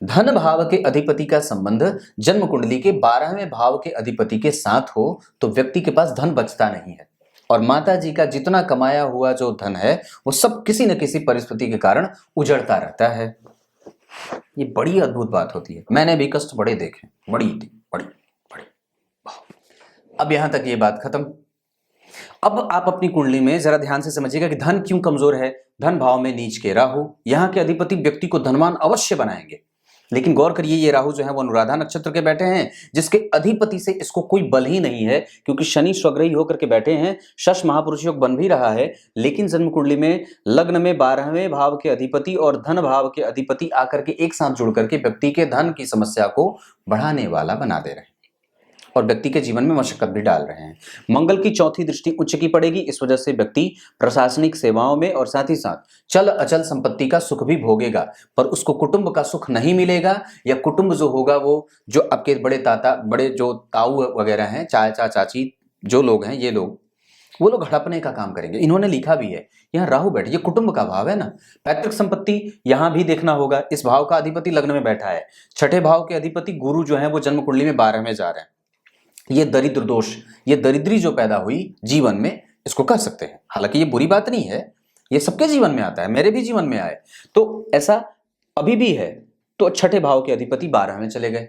धन भाव के अधिपति का संबंध जन्म कुंडली के 12वें भाव के अधिपति के साथ हो तो व्यक्ति के पास धन बचता नहीं है, और माता जी का जितना कमाया हुआ जो धन है वो सब किसी न किसी परिस्थिति के कारण उजड़ता रहता है। ये बड़ी अद्भुत बात होती है, मैंने भी कष्ट बड़े देखे, बड़ी बड़ी बड़ी। अब यहां तक ये बात खत्म। अब आप अपनी कुंडली में जरा ध्यान से समझिएगा कि धन क्यों कमजोर है। धन भाव में नीच के राहु, यहाँ के अधिपति व्यक्ति को धनवान अवश्य बनाएंगे, लेकिन गौर करिए ये राहु जो है वो अनुराधा नक्षत्र के बैठे हैं, जिसके अधिपति से इसको कोई बल ही नहीं है, क्योंकि शनि स्वग्रही होकर के बैठे हैं। शश महापुरुष योग बन भी रहा है, लेकिन जन्म कुंडली में लग्न में 12वें भाव के अधिपति और धन भाव के अधिपति आकर के एक साथ जुड़ करके व्यक्ति के धन की समस्या को बढ़ाने वाला बना दे रहे हैं और व्यक्ति के जीवन में मशक्कत भी डाल रहे हैं। मंगल की चौथी दृष्टि उच्च की पड़ेगी, इस वजह से व्यक्ति प्रशासनिक सेवाओं में और साथ ही साथ चल अचल संपत्ति का सुख भी भोगेगा, पर उसको कुटुंब का सुख नहीं मिलेगा, या कुटुंब जो होगा वो जो आपके बड़े ताता, बड़े जो ताऊ वगैरह हैं, चाचा चाची जो लोग हैं, ये लोग, वो लोग हड़पने का काम करेंगे। इन्होंने लिखा भी है, यहाँ राहु बैठे, ये कुटुंब का भाव है ना। पैतृक संपत्ति यहाँ भी देखना होगा, इस भाव का अधिपति लग्न में बैठा है। छठे भाव के अधिपति गुरु जो है वो जन्म कुंडली में 12वें जा रहे हैं। ये दरिद्र दोष, ये दरिद्री जो पैदा हुई जीवन में, इसको कह सकते हैं। हालांकि ये बुरी बात नहीं है, ये सबके जीवन में आता है, मेरे भी जीवन में आए, तो ऐसा अभी भी है। तो छठे भाव के अधिपति 12वें चले गए,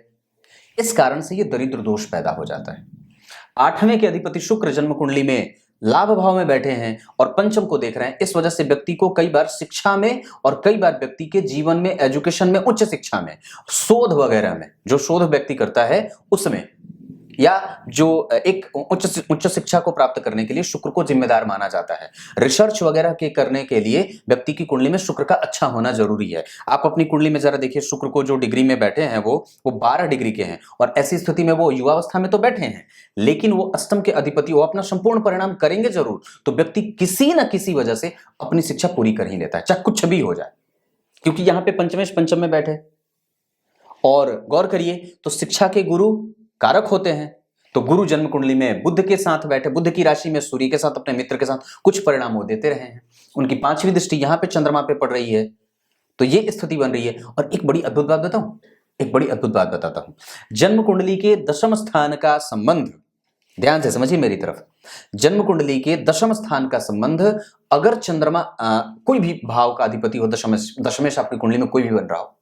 इस कारण से ये दरिद्र दोष पैदा हो जाता है। 8वें के अधिपति शुक्र जन्म कुंडली में लाभ भाव में बैठे हैं और पंचम को देख रहे हैं, इस वजह से व्यक्ति को कई बार शिक्षा में और कई बार व्यक्ति के जीवन में, एजुकेशन में, उच्च शिक्षा में, शोध वगैरह में, जो शोध व्यक्ति करता है उसमें, या जो एक उच्च शिक्षा को प्राप्त करने के लिए शुक्र को जिम्मेदार माना जाता है। रिसर्च वगैरह के करने के लिए व्यक्ति की कुंडली में शुक्र का अच्छा होना जरूरी है। आप अपनी कुंडली में जरा देखिए, शुक्र को जो डिग्री में बैठे हैं वो 12 डिग्री के हैं, और ऐसी स्थिति में वो युवावस्था में तो बैठे हैं, लेकिन वो अष्टम के अधिपति, वो अपना संपूर्ण परिणाम करेंगे जरूर। तो व्यक्ति किसी न किसी वजह से अपनी शिक्षा पूरी कर ही लेता है, चाहे कुछ भी हो जाए, क्योंकि यहाँ पे पंचमेश पंचम में बैठे। और गौर करिए तो शिक्षा के गुरु कारक होते हैं, तो गुरु जन्म कुंडली में बुध के साथ बैठे, बुध की राशि में सूर्य के साथ, अपने मित्र के साथ कुछ परिणाम वो देते रहे हैं। उनकी 5वीं दृष्टि यहाँ पे चंद्रमा पे पड़ रही है, तो ये स्थिति बन रही है। और एक बड़ी अद्भुत बात बताऊं, एक बड़ी अद्भुत बात बताता हूं, जन्म कुंडली के 10वें स्थान का संबंध, ध्यान से समझिए मेरी तरफ, जन्म कुंडली के 10वें स्थान का संबंध अगर चंद्रमा कोई भी भाव का अधिपति हो, दशमेश आपकी कुंडली में कोई भी बन रहा हो,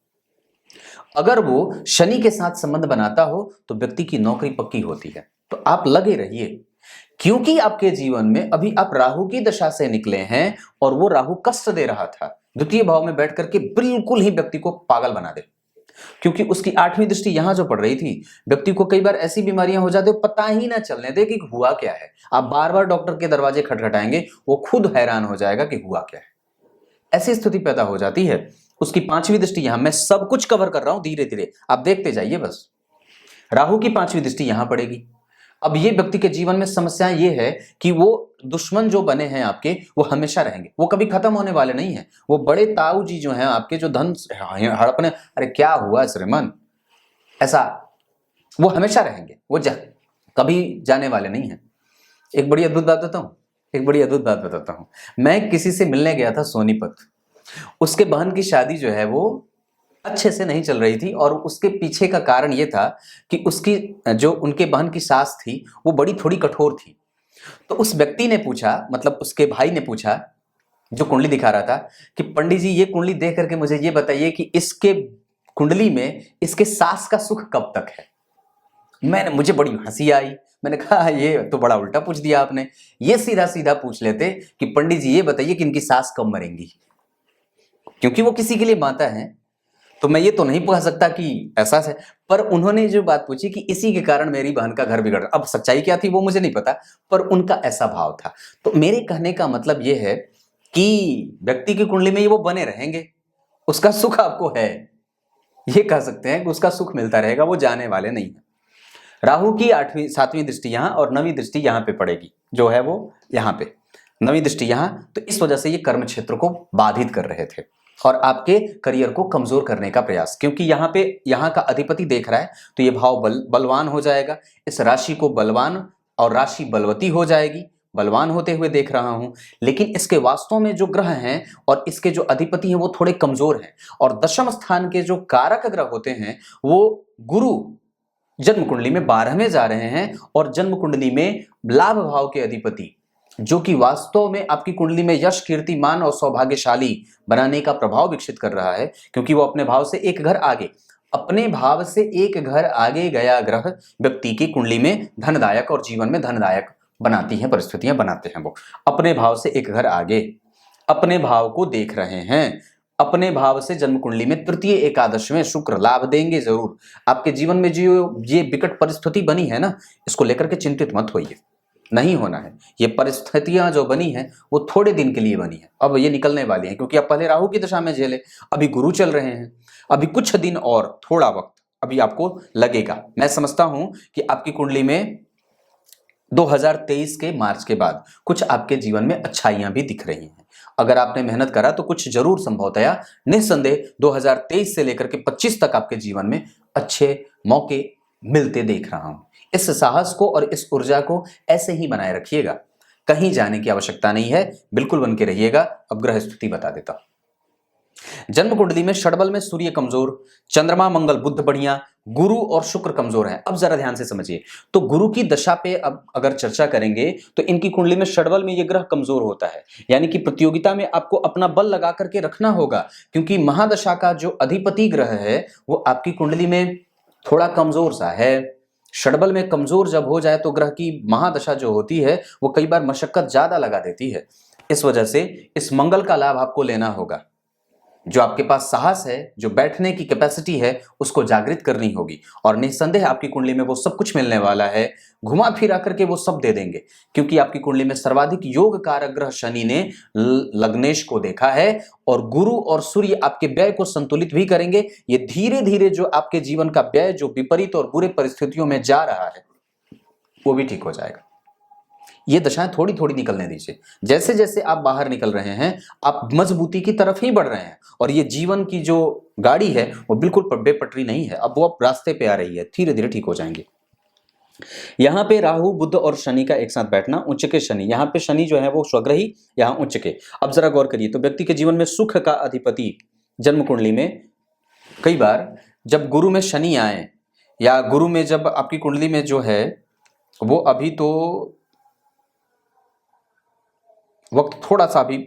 अगर वो शनि के साथ संबंध बनाता हो तो व्यक्ति की नौकरी पक्की होती है। तो आप लगे रहिए, क्योंकि आपके जीवन में अभी आप राहु की दशा से निकले हैं और वो राहु कष्ट दे रहा था, द्वितीय भाव में बैठ करके बिल्कुल ही व्यक्ति को पागल बना दे, क्योंकि उसकी 8वीं दृष्टि यहां जो पड़ रही थी, व्यक्ति को कई बार ऐसी बीमारियां हो जाती, पता ही ना चलने दे कि हुआ क्या है। आप बार बार डॉक्टर के दरवाजे खटखटाएंगे, वो खुद हैरान हो जाएगा कि हुआ क्या है। ऐसी स्थिति पैदा हो जाती है। उसकी 5वीं दृष्टि यहां, मैं सब कुछ कवर कर रहा हूं धीरे धीरे, आप देखते जाइए बस। राहु की 5वीं दृष्टि यहां पड़ेगी। अब ये व्यक्ति के जीवन में समस्या ये है कि वो दुश्मन जो बने हैं आपके, वो हमेशा रहेंगे, वो कभी खत्म होने वाले नहीं है। वो बड़े ताऊ जी जो हैं आपके, जो धन हड़पने, अरे क्या हुआ श्रीमान, ऐसा वो हमेशा रहेंगे, वो कभी जाने वाले नहीं है। एक बड़ी अद्भुत बात बताऊं, एक बड़ी अद्भुत बात बताता हूं। मैं किसी से मिलने गया था सोनीपत, उसके बहन की शादी जो है वो अच्छे से नहीं चल रही थी, और उसके पीछे का कारण ये था कि उसकी जो उनके बहन की सास थी वो बड़ी थोड़ी कठोर थी। तो उस व्यक्ति ने पूछा, मतलब उसके भाई ने पूछा, जो कुंडली दिखा रहा था, कि पंडित जी ये कुंडली देख करके मुझे ये बताइए कि इसके कुंडली में इसके सास का सुख कब तक है। मुझे बड़ी हंसी आई। मैंने कहा ये तो बड़ा उल्टा पूछ दिया आपने, ये सीधा सीधा पूछ लेते कि पंडित जी ये बताइए कि इनकी सास कब मरेंगी, क्योंकि वो किसी के लिए माता है। तो मैं ये तो नहीं कह सकता कि ऐसा है, पर उन्होंने जो बात पूछी कि इसी के कारण मेरी बहन का घर बिगड़, अब सच्चाई क्या थी वो मुझे नहीं पता, पर उनका ऐसा भाव था। तो मेरे कहने का मतलब ये है कि व्यक्ति की कुंडली में ये वो बने रहेंगे, उसका सुख आपको है, ये कह सकते हैं कि उसका सुख मिलता रहेगा, वो जाने वाले नहीं है। राहु की 8वीं 7वीं दृष्टि यहां और 9वीं दृष्टि यहां पे पड़ेगी, जो है वो यहां पे 9वीं दृष्टि यहां, तो इस वजह से ये कर्म क्षेत्र को बाधित कर रहे थे और आपके करियर को कमजोर करने का प्रयास, क्योंकि यहाँ पे यहाँ का अधिपति देख रहा है तो ये भाव बलवान हो जाएगा, इस राशि को बलवान और राशि बलवती हो जाएगी, बलवान होते हुए देख रहा हूं। लेकिन इसके वास्तव में जो ग्रह हैं और इसके जो अधिपति हैं वो थोड़े कमजोर हैं, और दशम स्थान के जो कारक ग्रह होते हैं वो गुरु जन्म कुंडली में 12वें जा रहे हैं, और जन्म कुंडली में लाभ भाव के अधिपति, जो कि वास्तव में आपकी कुंडली में यश, कीर्ति, मान और सौभाग्यशाली बनाने का प्रभाव विकसित कर रहा है, क्योंकि वो अपने भाव से एक घर आगे, अपने भाव से एक घर आगे गया ग्रह व्यक्ति की कुंडली में धनदायक और जीवन में धनदायक बनाती हैं, परिस्थितियां बनाते हैं। वो अपने भाव से एक घर आगे अपने भाव को देख रहे हैं, अपने भाव से जन्म कुंडली में तृतीय एकादश में शुक्र लाभ देंगे जरूर। आपके जीवन में जो ये विकट परिस्थिति बनी है ना, इसको लेकर के चिंतित मत होइए, नहीं होना है। ये परिस्थितियां जो बनी हैं वो थोड़े दिन के लिए बनी है, अब ये निकलने वाली हैं, क्योंकि आप पहले राहु की दशा में झेले, अभी गुरु चल रहे हैं, अभी कुछ दिन और थोड़ा वक्त अभी आपको लगेगा। मैं समझता हूं कि आपकी कुंडली में 2023 के मार्च के बाद कुछ आपके जीवन में अच्छाइयां भी दिख रही हैं। अगर आपने मेहनत करा तो कुछ जरूर संभवतया निस्संदेह 2023 से लेकर के 25 तक आपके जीवन में अच्छे मौके मिलते देख रहा हूं। इस साहस को और इस ऊर्जा को ऐसे ही बनाए रखिएगा, कहीं जाने की आवश्यकता नहीं है, बिल्कुल बन के रहिएगा। अब ग्रह स्थिति बता देता हूं। जन्म कुंडली में षडबल में सूर्य कमजोर, चंद्रमा मंगल बुध बढ़िया, गुरु और शुक्र कमजोर है। अब जरा ध्यान से समझिए, तो गुरु की दशा पे अब अगर चर्चा करेंगे तो इनकी कुंडली में षडबल में ये ग्रह कमजोर होता है, यानी कि प्रतियोगिता में आपको अपना बल लगा करके रखना होगा, क्योंकि महादशा का जो अधिपति ग्रह है वो आपकी कुंडली में थोड़ा कमजोर सा है। षडबल में कमजोर जब हो जाए तो ग्रह की महादशा जो होती है वो कई बार मशक्कत ज्यादा लगा देती है। इस वजह से इस मंगल का लाभ आपको लेना होगा। जो आपके पास साहस है, जो बैठने की कैपेसिटी है, उसको जागृत करनी होगी, और निस्संदेह आपकी कुंडली में वो सब कुछ मिलने वाला है। घुमा फिरा करके वो सब दे देंगे, क्योंकि आपकी कुंडली में सर्वाधिक योग कारक ग्रह शनि ने लग्नेश को देखा है, और गुरु और सूर्य आपके व्यय को संतुलित भी करेंगे। ये धीरे धीरे जो आपके जीवन का व्यय जो विपरीत और बुरे परिस्थितियों में जा रहा है वो भी ठीक हो जाएगा। ये दशाएं थोड़ी थोड़ी निकलने दीजिए, जैसे जैसे आप बाहर निकल रहे हैं आप मजबूती की तरफ ही बढ़ रहे हैं, और ये जीवन की जो गाड़ी है वो बिल्कुल बेपटरी नहीं है, अब वो रास्ते पे आ रही है, धीरे धीरे ठीक हो जाएंगे। यहाँ पे राहु बुध और शनि का एक साथ बैठना, उच्च के शनि, यहाँ पे शनि जो है वो स्वग्रही, यहाँ उच्च के। अब जरा गौर करिए, तो व्यक्ति के जीवन में सुख का अधिपति जन्म कुंडली में कई बार जब गुरु में शनि आए, या गुरु में जब आपकी कुंडली में जो है वो अभी तो वक्त थोड़ा सा भी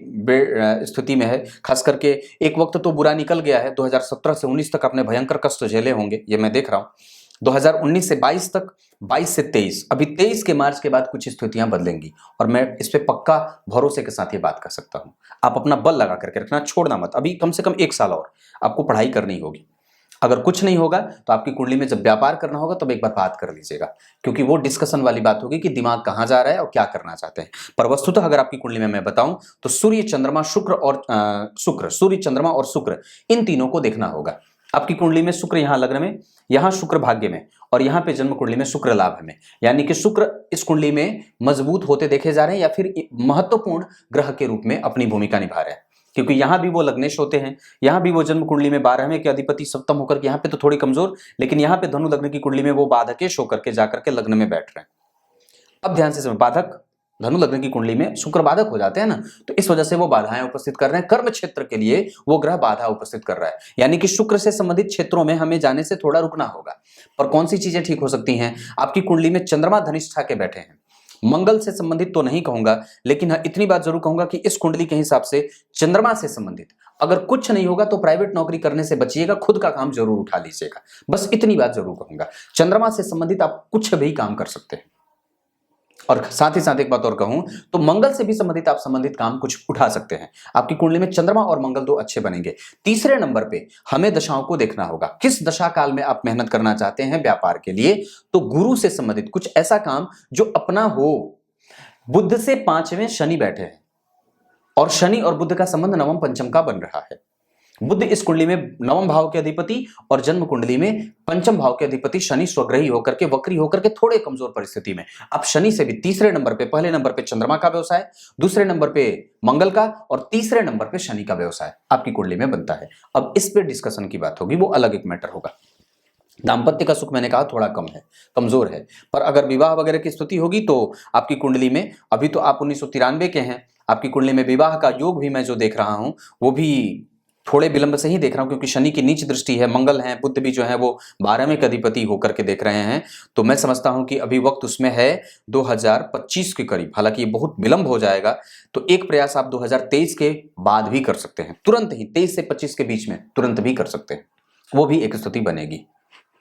स्थिति में है, खास करके एक वक्त तो बुरा निकल गया है, 2017 से 19 तक आपने भयंकर कष्ट झेले होंगे, ये मैं देख रहा हूं। 2019 से 22 तक, 22 से 23, अभी 23 के मार्च के बाद कुछ स्थितियां बदलेंगी, और मैं इस पे पक्का भरोसे के साथ ये बात कर सकता हूं। आप अपना बल लगा करके रखना, छोड़ना मत। अभी कम से कम 1 साल और आपको पढ़ाई करनी होगी। अगर कुछ नहीं होगा तो आपकी कुंडली में जब व्यापार करना होगा तब एक बार बात कर लीजिएगा, क्योंकि वो डिस्कशन वाली बात होगी कि दिमाग कहाँ जा रहा है और क्या करना चाहते हैं। पर वस्तुतः अगर आपकी कुंडली में मैं बताऊं तो सूर्य चंद्रमा शुक्र और सूर्य चंद्रमा और शुक्र, इन तीनों को देखना होगा। आपकी कुंडली में शुक्र यहाँ लग्न में, यहाँ शुक्र भाग्य में, और यहाँ पे जन्म कुंडली में शुक्र लाभ में, यानी कि शुक्र इस कुंडली में मजबूत होते देखे जा रहे हैं, या फिर महत्वपूर्ण ग्रह के रूप में अपनी भूमिका निभा रहे हैं, क्योंकि यहाँ भी वो लग्नेश होते हैं, यहाँ भी वो जन्म कुंडली में 12वें के अधिपति सप्तम होकर के यहाँ पे तो थोड़ी कमजोर, लेकिन यहाँ पे धनु लग्न की कुंडली में वो बाधकेश होकर के जाकर के लग्न में बैठ रहे हैं। अब ध्यान से समझ, बाधक धनु लग्न की कुंडली में शुक्र बाधक हो जाते हैं ना, तो इस वजह से वो बाधाएं उपस्थित कर रहे हैं। कर्म क्षेत्र के लिए वो ग्रह बाधा उपस्थित कर रहा है, यानी कि शुक्र से संबंधित क्षेत्रों में हमें जाने से थोड़ा रुकना होगा। पर कौन सी चीजें ठीक हो सकती हैं? आपकी कुंडली में चंद्रमा धनिष्ठा के बैठे हैं, मंगल से संबंधित तो नहीं कहूंगा, लेकिन हाँ इतनी बात जरूर कहूंगा कि इस कुंडली के हिसाब से चंद्रमा से संबंधित अगर कुछ नहीं होगा तो प्राइवेट नौकरी करने से बचिएगा, खुद का काम जरूर उठा लीजिएगा। बस इतनी बात जरूर कहूंगा। चंद्रमा से संबंधित आप कुछ भी काम कर सकते हैं। और साथ ही साथ एक बात और कहूं तो मंगल से भी संबंधित आप संबंधित काम कुछ उठा सकते हैं। आपकी कुंडली में चंद्रमा और मंगल दो अच्छे बनेंगे। तीसरे नंबर पे हमें दशाओं को देखना होगा। किस दशा काल में आप मेहनत करना चाहते हैं व्यापार के लिए, तो गुरु से संबंधित कुछ ऐसा काम जो अपना हो। बुध से 5वें शनि बैठे हैं और शनि और बुध का संबंध नवम पंचम का बन रहा है। बुध इस कुंडली में नवम भाव के अधिपति और जन्म कुंडली में पंचम भाव के अधिपति शनि स्वग्रही होकर के, वक्री होकर के थोड़े कमजोर परिस्थिति में। अब शनि से भी तीसरे नंबर पे, पहले नंबर पे चंद्रमा का व्यवसाय, दूसरे नंबर पे मंगल का और तीसरे नंबर पे शनि का व्यवसाय आपकी कुंडली में बनता है। अब इस पे डिस्कशन की बात होगी, वो अलग एक मैटर होगा। दाम्पत्य का सुख मैंने कहा थोड़ा कम है, कमजोर है, पर अगर विवाह वगैरह की स्थिति होगी तो आपकी कुंडली में, अभी तो आप 1993 के हैं, आपकी कुंडली में विवाह का योग भी मैं जो देख रहा हूं वो भी थोड़े विलंब से ही देख रहा हूं, क्योंकि शनि की नीच दृष्टि है, मंगल है, बुध भी जो है वो 12वें के अधिपति होकर के देख रहे हैं। तो मैं समझता हूं कि अभी वक्त उसमें है 2025 के करीब। हालांकि ये बहुत विलंब हो जाएगा, तो एक प्रयास आप 2023 के बाद भी कर सकते हैं, तुरंत ही 23 से 25 के बीच में तुरंत भी कर सकते हैं, वो भी एक स्थिति बनेगी।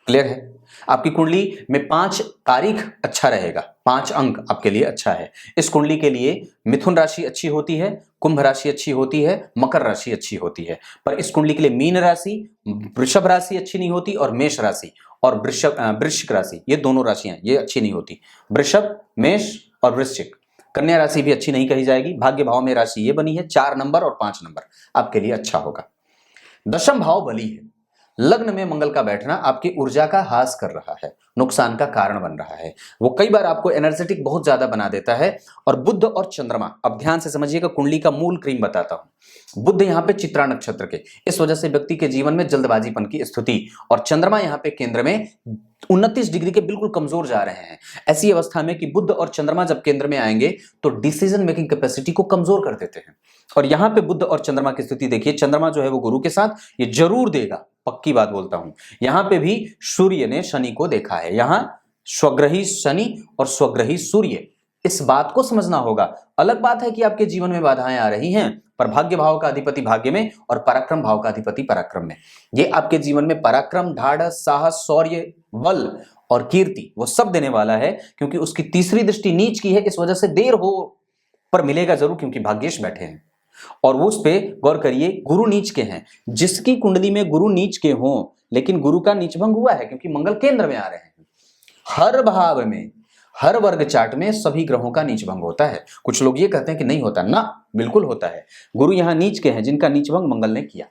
क्लियर है? आपकी कुंडली में 5 तारीख अच्छा रहेगा, 5 अंक आपके लिए अच्छा है। इस कुंडली के लिए मिथुन राशि अच्छी होती है, कुंभ राशि अच्छी होती है, मकर राशि अच्छी होती है, पर इस कुंडली के लिए मीन राशि, वृषभ राशि अच्छी नहीं होती और मेष राशि और वृश्चिक राशि, ये दोनों राशियां ये अच्छी नहीं होती। वृषभ, मेष और वृश्चिक। कन्या राशि भी अच्छी नहीं कही जाएगी। भाग्य भाव में राशि ये बनी है, 4 नंबर और 5 नंबर आपके लिए अच्छा होगा। दशम भाव बली है, लग्न में मंगल का बैठना आपकी ऊर्जा का ह्रास कर रहा है, नुकसान का कारण बन रहा है। वो कई बार आपको एनर्जेटिक बहुत ज्यादा बना देता है। और बुध और चंद्रमा, अब ध्यान से समझिएगा, कुंडली का मूल क्रीम बताता हूं। बुध यहाँ पे चित्रा नक्षत्र के, इस वजह से व्यक्ति के जीवन में जल्दबाजीपन की स्थिति, और चंद्रमा यहाँ पे केंद्र में 29 डिग्री के बिल्कुल कमजोर जा रहे हैं। ऐसी अवस्था में कि बुध और चंद्रमा जब केंद्र में आएंगे तो डिसीजन मेकिंग कैपेसिटी को कमजोर कर देते हैं। और यहां पे बुध और चंद्रमा की स्थिति देखिए, चंद्रमा जो है वो गुरु के साथ, ये जरूर देगा, पक्की बात बोलता हूं। यहां पे भी सूर्य ने शनि को देखा है, यहां स्वग्रही शनि और स्वग्रही सूर्य, इस बात को समझना होगा। अलग बात है कि आपके जीवन में बाधाएं आ रही हैं, पर भाग्य भाव का अधिपति भाग्य में और पराक्रम भाव का अधिपति पराक्रम में, ये आपके जीवन में पराक्रम, ढाढ़स, साहस, शौर्य, बल और कीर्ति वो सब देने वाला है। क्योंकि उसकी तीसरी दृष्टि नीच की है, इस वजह से देर हो पर मिलेगा जरूर, क्योंकि भाग्येश बैठे हैं। और वो उस पे गौर करिए, गुरु नीच के हैं। जिसकी कुंडली में गुरु नीच के हों, लेकिन गुरु का नीच भंग हुआ है क्योंकि मंगल केंद्र में आ रहे हैं। हर भाव में, हर वर्ग चार्ट में सभी ग्रहों का नीच भंग होता है। कुछ लोग ये कहते हैं कि नहीं होता, ना बिल्कुल होता है। गुरु यहाँ नीच के हैं, जिनका नीच भंग मंगल ने किया।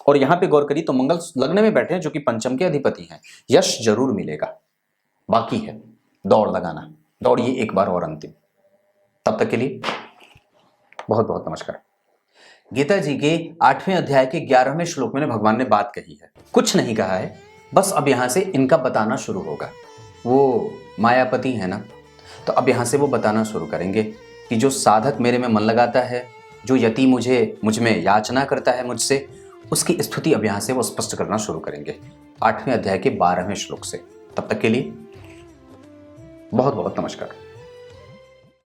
और यहाँ पे गौर करिए तो मंगल लग्न में बैठे हैं, जो कि पंचम के अधिपति हैं। यश जरूर मिलेगा, बाकी है दौड़ लगाना, दौड़िए एक बार और अंतिम। तब तक के लिए बहुत बहुत नमस्कार। गीता जी के 8वें अध्याय के 11वें श्लोक में भगवान ने बात कही है, कुछ नहीं कहा है, बस अब यहां से इनका बताना शुरू होगा। वो मायापति है ना, तो अब यहां से वो बताना शुरू करेंगे कि जो साधक मेरे में मन लगाता है, जो यति मुझ में याचना करता है मुझसे, उसकी स्तुति अब यहां से वो स्पष्ट करना शुरू करेंगे 8वें अध्याय के 12वें श्लोक से। तब तक के लिए बहुत बहुत नमस्कार।